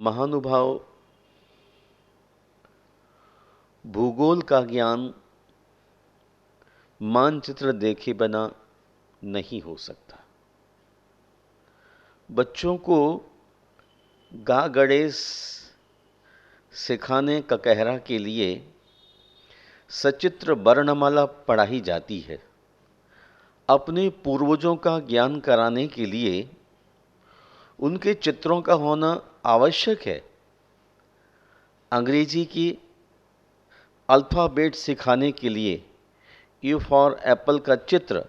महानुभाव, भूगोल का ज्ञान मानचित्र देखे बिना नहीं हो सकता। बच्चों को गा गणेश सिखाने ककहरा के लिए सचित्र वर्णमाला पढ़ाई जाती है। अपने पूर्वजों का ज्ञान कराने के लिए उनके चित्रों का होना आवश्यक है। अंग्रेजी की अल्फ़ाबेट सिखाने के लिए ए फॉर एप्पल का चित्र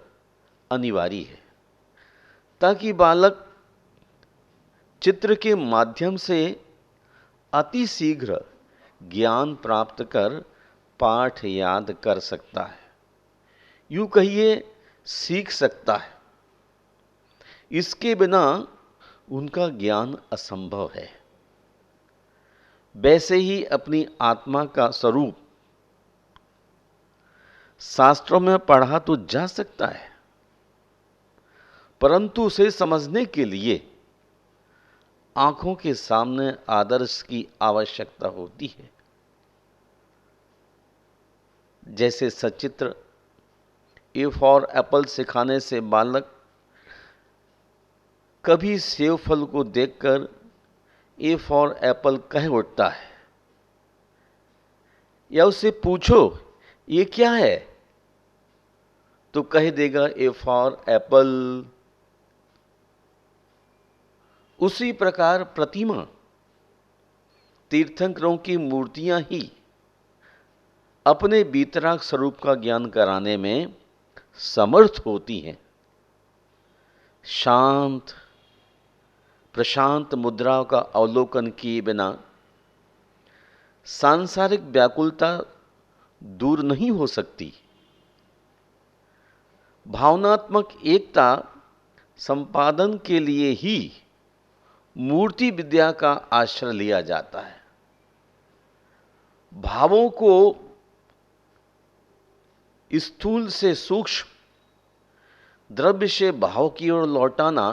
अनिवार्य है, ताकि बालक चित्र के माध्यम से अति शीघ्र ज्ञान प्राप्त कर पाठ याद कर सकता है, यूं कहिए सीख सकता है। इसके बिना उनका ज्ञान असंभव है। वैसे ही अपनी आत्मा का स्वरूप शास्त्रों में पढ़ा तो जा सकता है, परंतु उसे समझने के लिए आंखों के सामने आदर्श की आवश्यकता होती है। जैसे सचित्र ए फॉर एप्पल सिखाने से बालक कभी सेब फल को देखकर ए फॉर एप्पल कह उठता है, या उससे पूछो ये क्या है तो कह देगा ए फॉर एप्पल। उसी प्रकार प्रतिमा, तीर्थंकरों की मूर्तियां ही अपने वीतराग स्वरूप का ज्ञान कराने में समर्थ होती हैं। शांत प्रशांत मुद्राओं का अवलोकन किए बिना सांसारिक व्याकुलता दूर नहीं हो सकती। भावनात्मक एकता संपादन के लिए ही मूर्ति विद्या का आश्रय लिया जाता है। भावों को स्थूल से सूक्ष्म, द्रव्य से भाव की ओर लौटाना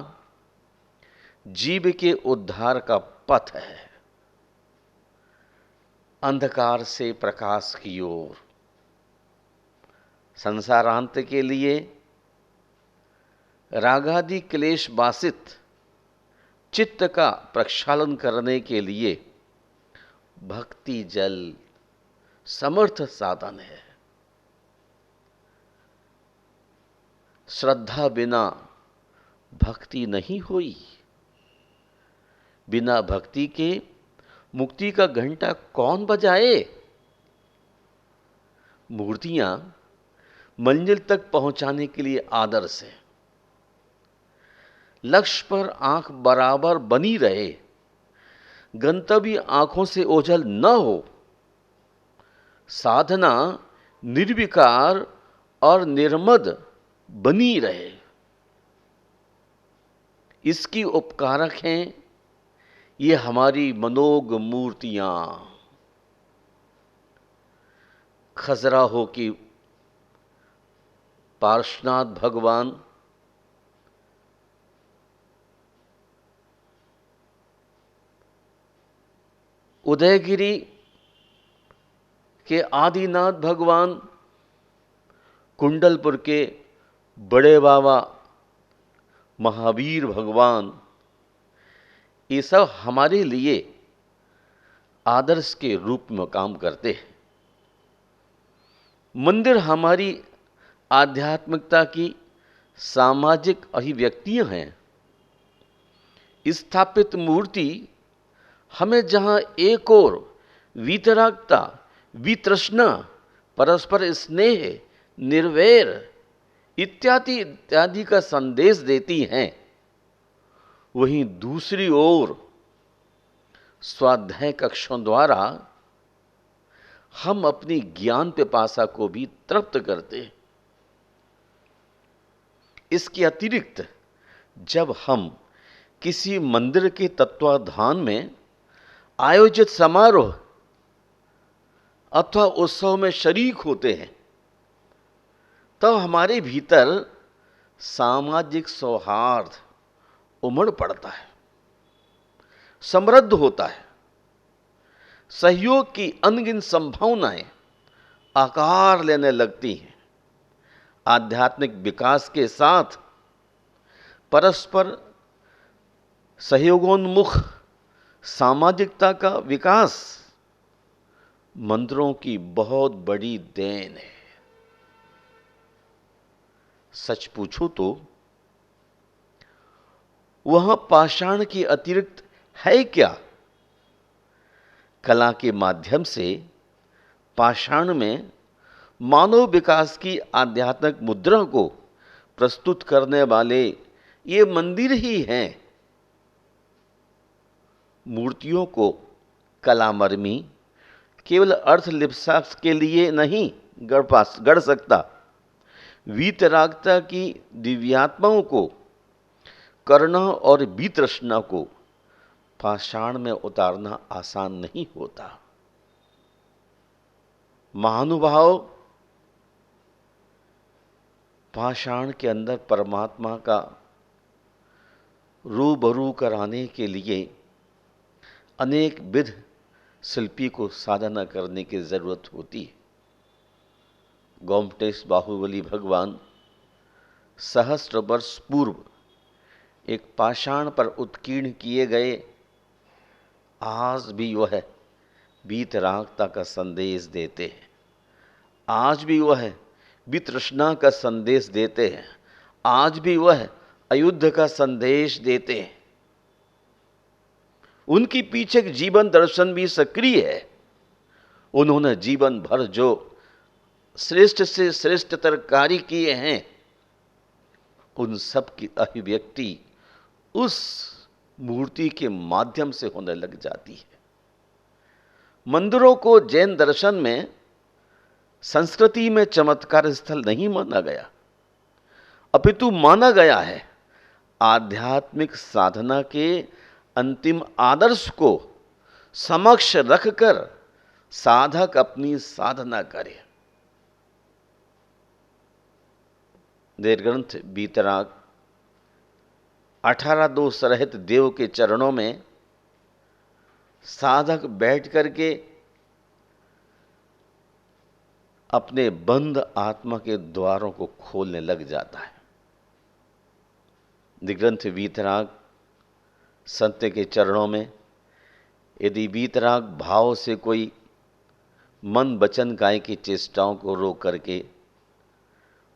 जीव के उद्धार का पथ है। अंधकार से प्रकाश की ओर संसारांत के लिए रागादि क्लेश वासित चित्त का प्रक्षालन करने के लिए भक्ति जल समर्थ साधन है। श्रद्धा बिना भक्ति नहीं हुई। बिना भक्ति के मुक्ति का घंटा कौन बजाए। मूर्तियां मंजिल तक पहुंचाने के लिए आदर्श है। लक्ष्य पर आंख बराबर बनी रहे, गंतव्य आंखों से ओझल न हो, साधना निर्विकार और निर्मद बनी रहे, इसकी उपकारक हैं ये हमारी मनोग मूर्तियां। खजुराहो की पार्श्वनाथ भगवान, उदयगिरी के आदिनाथ भगवान, कुंडलपुर के बड़े बाबा महावीर भगवान, ये सब हमारे लिए आदर्श के रूप में काम करते हैं। मंदिर हमारी आध्यात्मिकता की सामाजिक अभिव्यक्तियां हैं। स्थापित मूर्ति हमें जहां एक ओर वीतरागता, वितृष्णा, परस्पर स्नेह, निर्वैर इत्यादि इत्यादि का संदेश देती हैं, वहीं दूसरी ओर स्वाध्याय कक्षों द्वारा हम अपनी ज्ञान पिपासा को भी तृप्त करते हैं। इसके अतिरिक्त जब हम किसी मंदिर के तत्वाधान में आयोजित समारोह अथवा उत्सव में शरीक होते हैं, तब हमारे भीतर सामाजिक सौहार्द उमड़ पड़ता है, समृद्ध होता है। सहयोग की अनगिनत संभावनाएं आकार लेने लगती हैं। आध्यात्मिक विकास के साथ परस्पर सहयोगोन्मुख सामाजिकता का विकास मंदिरों की बहुत बड़ी देन है। सच पूछो तो वह पाषाण के अतिरिक्त है क्या? कला के माध्यम से पाषाण में मानव विकास की आध्यात्मिक मुद्रा को प्रस्तुत करने वाले ये मंदिर ही हैं। मूर्तियों को कलामर्मी केवल अर्थलिप्सा के लिए नहीं गढ़ सकता। वीतरागता की दिव्यात्माओं को, करुणा और वितृष्णा को पाषाण में उतारना आसान नहीं होता। महानुभाव पाषाण के अंदर परमात्मा का रूबरू कराने के लिए अनेक विध शिल्पी को साधना करने की जरूरत होती है। गोमटेश बाहुबली भगवान सहस्त्र वर्ष पूर्व एक पाषाण पर उत्कीर्ण किए गए, आज भी वह वीतरागता का संदेश देते हैं। आज भी वह वितृष्णा का संदेश देते हैं। आज भी वह अयुद्ध का संदेश देते हैं। उनकी पीछे जीवन दर्शन भी सक्रिय है। उन्होंने जीवन भर जो श्रेष्ठ से श्रेष्ठतर कार्य किए हैं, उन सब की अभिव्यक्ति उस मूर्ति के माध्यम से होने लग जाती है। मंदिरों को जैन दर्शन में संस्कृति में चमत्कार स्थल नहीं माना गया, अपितु माना गया है आध्यात्मिक साधना के अंतिम आदर्श को समक्ष रखकर साधक अपनी साधना करे। देवग्रंथ वीतराग 18 दोष रहित देव के चरणों में साधक बैठ करके अपने बंद आत्मा के द्वारों को खोलने लग जाता है। दिग्रंथ वीतराग संत के चरणों में यदि वीतराग भाव से कोई मन वचन काया की चेष्टाओं को रोक करके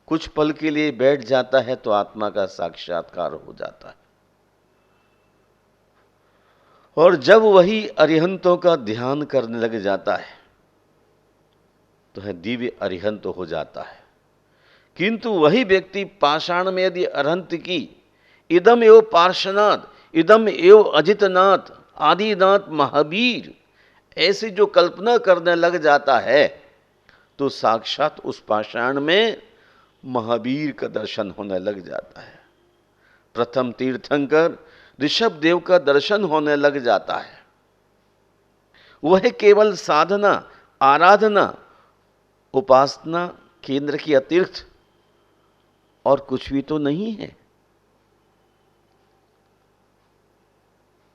कुछ पल के लिए बैठ जाता है तो आत्मा का साक्षात्कार हो जाता है। और जब वही अरिहंतों का ध्यान करने लग जाता है तो है दिव्य अरिहंत हो जाता है। किंतु वही व्यक्ति पाषाण में यदि अरहंत की इदम एव पार्श्वनाथ, इदम एव अजितनाथ, आदिनाथ महावीर ऐसी जो कल्पना करने लग जाता है तो साक्षात उस पाषाण में महावीर का दर्शन होने लग जाता है। प्रथम तीर्थंकर ऋषभ देव का दर्शन होने लग जाता है। वह केवल साधना, आराधना, उपासना केंद्र की अतिरिक्त और कुछ भी तो नहीं है।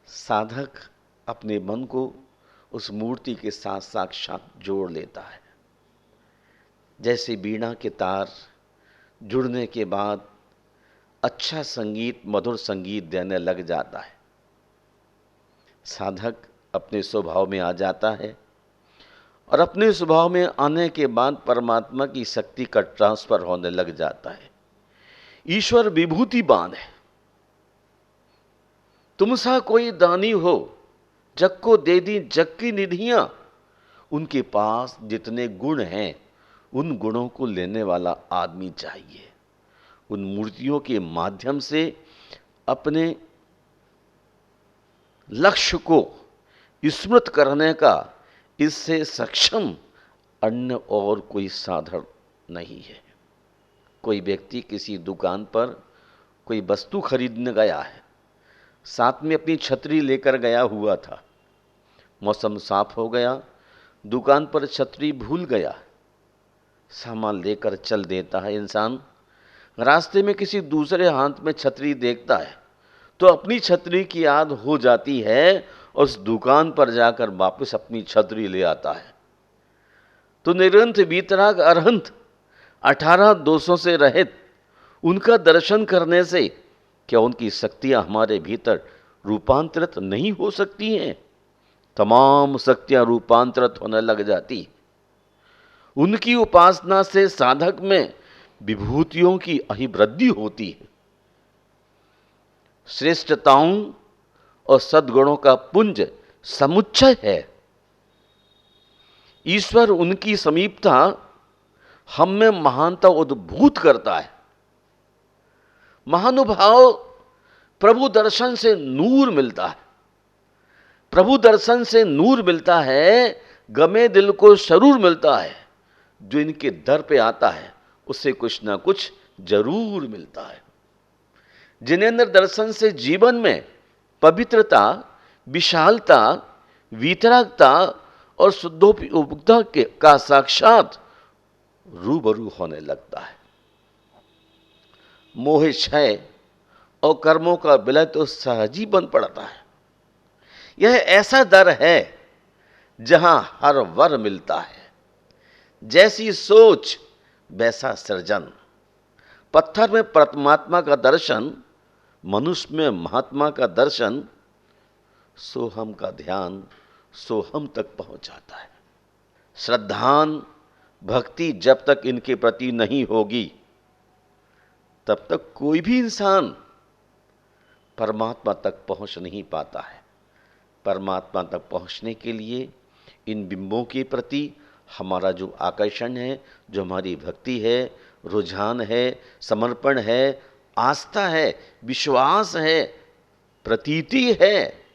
साधक अपने मन को उस मूर्ति के साथ साक्षात जोड़ लेता है। जैसे बीड़ा के तार जुड़ने के बाद अच्छा संगीत, मधुर संगीत देने लग जाता है। साधक अपने स्वभाव में आ जाता है और अपने स्वभाव में आने के बाद परमात्मा की शक्ति का ट्रांसफर होने लग जाता है। ईश्वर विभूतिवान है। तुम सा कोई दानी हो, जग को दे दी जग की निधियां। उनके पास जितने गुण हैं उन गुणों को लेने वाला आदमी चाहिए। उन मूर्तियों के माध्यम से अपने लक्ष्य को स्मृत करने का इससे सक्षम अन्य और कोई साधन नहीं है। कोई व्यक्ति किसी दुकान पर कोई वस्तु खरीदने गया है, साथ में अपनी छतरी लेकर गया हुआ था। मौसम साफ हो गया, दुकान पर छतरी भूल गया। सामान लेकर चल देता है इंसान, रास्ते में किसी दूसरे हाथ में छतरी देखता है तो अपनी छतरी की याद हो जाती है और उस दुकान पर जाकर वापस अपनी छतरी ले आता है। तो निरंत वीतराग अरहंत 18 दोषों से रहित उनका दर्शन करने से क्या उनकी शक्तियां हमारे भीतर रूपांतरित नहीं हो सकती हैं? तमाम शक्तियां रूपांतरित होने लग जाती। उनकी उपासना से साधक में विभूतियों की अभिवृद्धि होती है। श्रेष्ठताओं और सद्गुणों का पुंज समुच्चय है। ईश्वर उनकी समीपता हम में महानता उद्भूत करता है। महानुभाव प्रभु दर्शन से नूर मिलता है। प्रभु दर्शन से नूर मिलता है, गमे दिल को सरूर मिलता है। जो इनके दर पे आता है उससे कुछ ना कुछ जरूर मिलता है। जिनेंद्र दर्शन से जीवन में पवित्रता, विशालता, वीतरागता और शुद्धोपयोगिता का साक्षात रूबरू होने लगता है। मोह क्षय और कर्मों का विलय तो सहज ही बन पड़ता है। यह ऐसा दर है जहां हर वर मिलता है। जैसी सोच वैसा सृजन। पत्थर में परमात्मा का दर्शन, मनुष्य में महात्मा का दर्शन, सोहम का ध्यान सोहम तक पहुंच जाता है। श्रद्धान भक्ति जब तक इनके प्रति नहीं होगी तब तक कोई भी इंसान परमात्मा तक पहुंच नहीं पाता है। परमात्मा तक पहुंचने के लिए इन बिंबों के प्रति हमारा जो आकर्षण है, जो हमारी भक्ति है, रुझान है, समर्पण है, आस्था है, विश्वास है, प्रतीति है,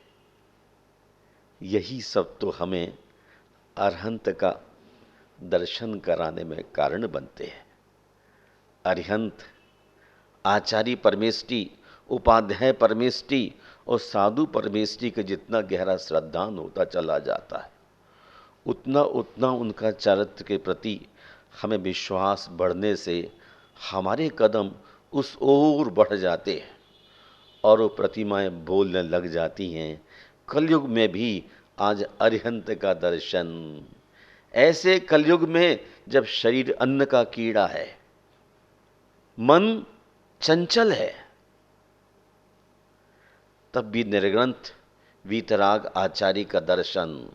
यही सब तो हमें अरहंत का दर्शन कराने में कारण बनते हैं। अरिहंत, आचार्य परमेष्टि, उपाध्याय परमेष्टि और साधु परमेष्टि के जितना गहरा श्रद्धान होता चला जाता है, उतना उतना उनका चरित्र के प्रति हमें विश्वास बढ़ने से हमारे कदम उस ओर बढ़ जाते हैं और वो प्रतिमाएं बोलने लग जाती हैं। कलयुग में भी आज अरिहंत का दर्शन। ऐसे कलयुग में जब शरीर अन्न का कीड़ा है, मन चंचल है, तब भी निर्ग्रंथ वीतराग आचार्य का दर्शन,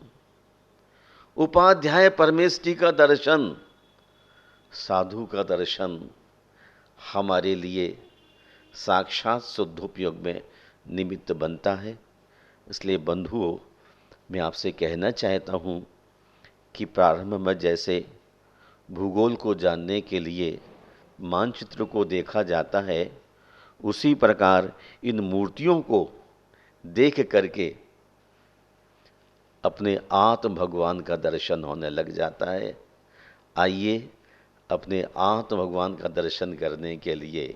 उपाध्याय परमेष्टि का दर्शन, साधु का दर्शन हमारे लिए साक्षात शुद्धोपयोग में निमित्त बनता है। इसलिए बंधुओं, मैं आपसे कहना चाहता हूँ कि प्रारंभ में जैसे भूगोल को जानने के लिए मानचित्र को देखा जाता है, उसी प्रकार इन मूर्तियों को देख करके अपने आत्म भगवान का दर्शन होने लग जाता है। आइए अपने आत्म भगवान का दर्शन करने के लिए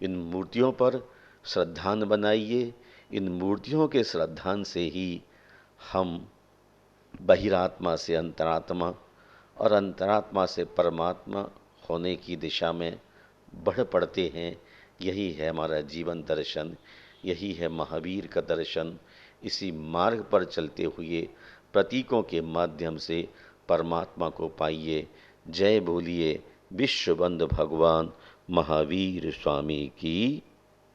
इन मूर्तियों पर श्रद्धान बनाइए। इन मूर्तियों के श्रद्धान से ही हम बहिरात्मा से अंतरात्मा और अंतरात्मा से परमात्मा होने की दिशा में बढ़ पड़ते हैं। यही है हमारा जीवन दर्शन, यही है महावीर का दर्शन। इसी मार्ग पर चलते हुए प्रतीकों के माध्यम से परमात्मा को पाइए। जय बोलिए विश्वबंधु भगवान महावीर स्वामी की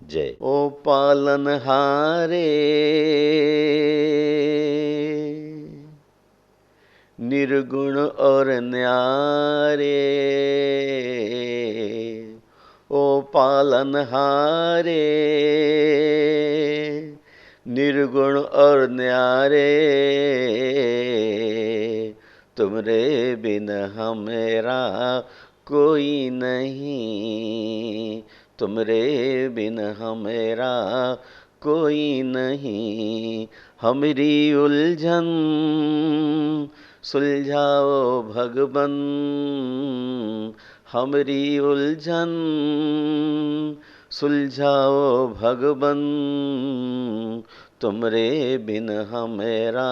जय। ओ पालनहारे निर्गुण और न्यारे, ओ पालनहारे निर्गुण और न्यारे, तुमरे बिन हमेरा कोई नहीं, तुमरे बिन हमेरा कोई नहीं। हमरी उलझन सुलझाओ भगवन, हमरी उलझन सुलझाओ भगवन, तुमरे बिन हमेरा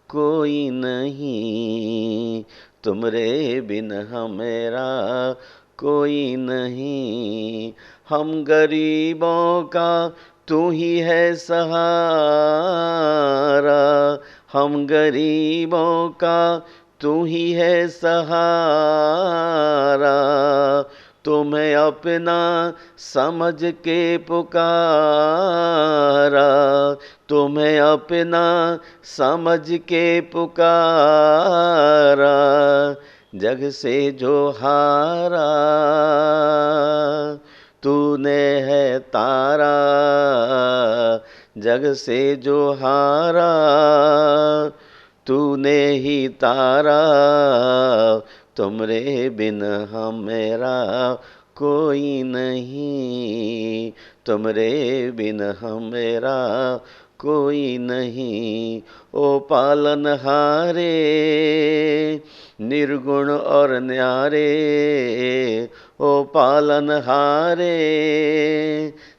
कोई नहीं, तुमरे बिन हमेरा कोई नहीं। हम गरीबों का तू ही है सहारा, हम गरीबों का तू ही है सहारा। तुम्हें अपना समझ के पुकारा, तुम्हें अपना समझ के पुकारा। जग से जो हारा तूने है तारा, जग से जो हारा तूने ही तारा। तुमरे बिन हमेरा कोई नहीं, तुमरे बिन हमेरा कोई नहीं। ओ पालनहारे निर्गुण और न्यारे, ओ पालनहारे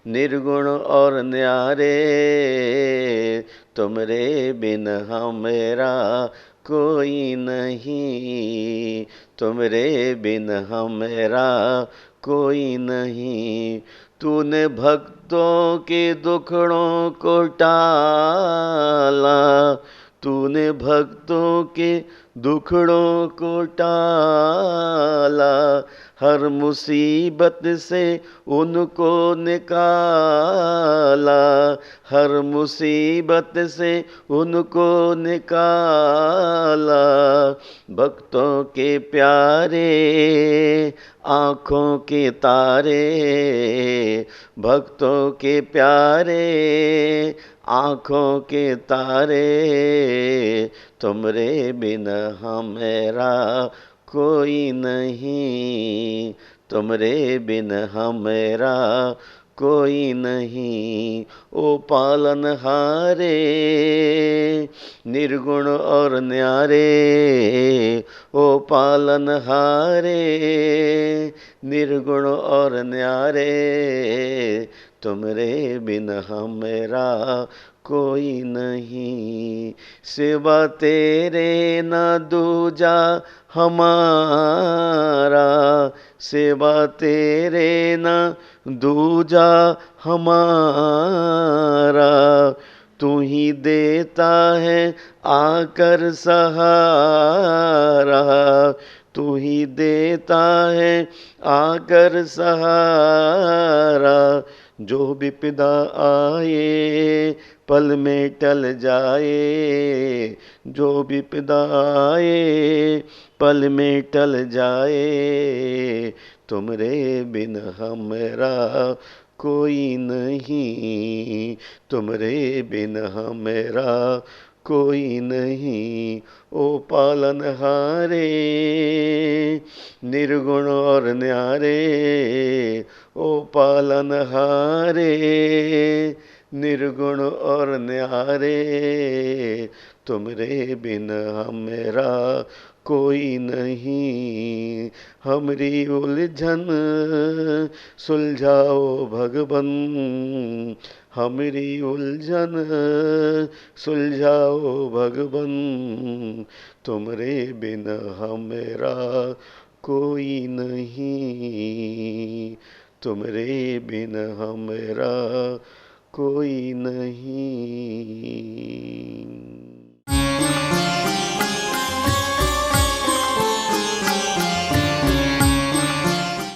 निर्गुण और न्यारे। तुमरे बिन हमेरा कोई नहीं, तुमरे बिन हमेरा कोई नहीं। तूने भक्तों के दुखड़ों को टाला, तूने भक्तों के दुखड़ों को टाला। हर मुसीबत से उनको निकाला, हर मुसीबत से उनको निकाला। भक्तों के प्यारे आँखों के तारे, भक्तों के प्यारे आँखों के तारे। तुमरे बिन हमेरा कोई नहीं, तुमरे बिन हमेरा कोई नहीं। ओ पालनहारे निर्गुण और न्यारे, ओ पालनहारे निर्गुण और न्यारे। तुमरे बिन हमेरा कोई नहीं। सिवा तेरे न दूजा हमारा, सिवा तेरे न दूजा हमारा। तू ही देता है आकर सहारा, तू ही देता है आकर सहारा। जो विपदा आए पल में टल जाए, जो विपदा आए पल में टल जाए। तुमरे बिन हमेरा कोई नहीं, तुमरे बिन हमेरा कोई नहीं। ओ पालनहारे निर्गुण और न्यारे, ओ पालनहारे निर्गुण और न्यारे। तुमरे बिन हमेरा कोई नहीं। हमरी उलझन सुलझाओ भगवन, हमरी उलझन सुलझाओ भगवन। तुमरे बिन हमेरा कोई नहीं, तुमरे बिन हमेरा कोई नहीं।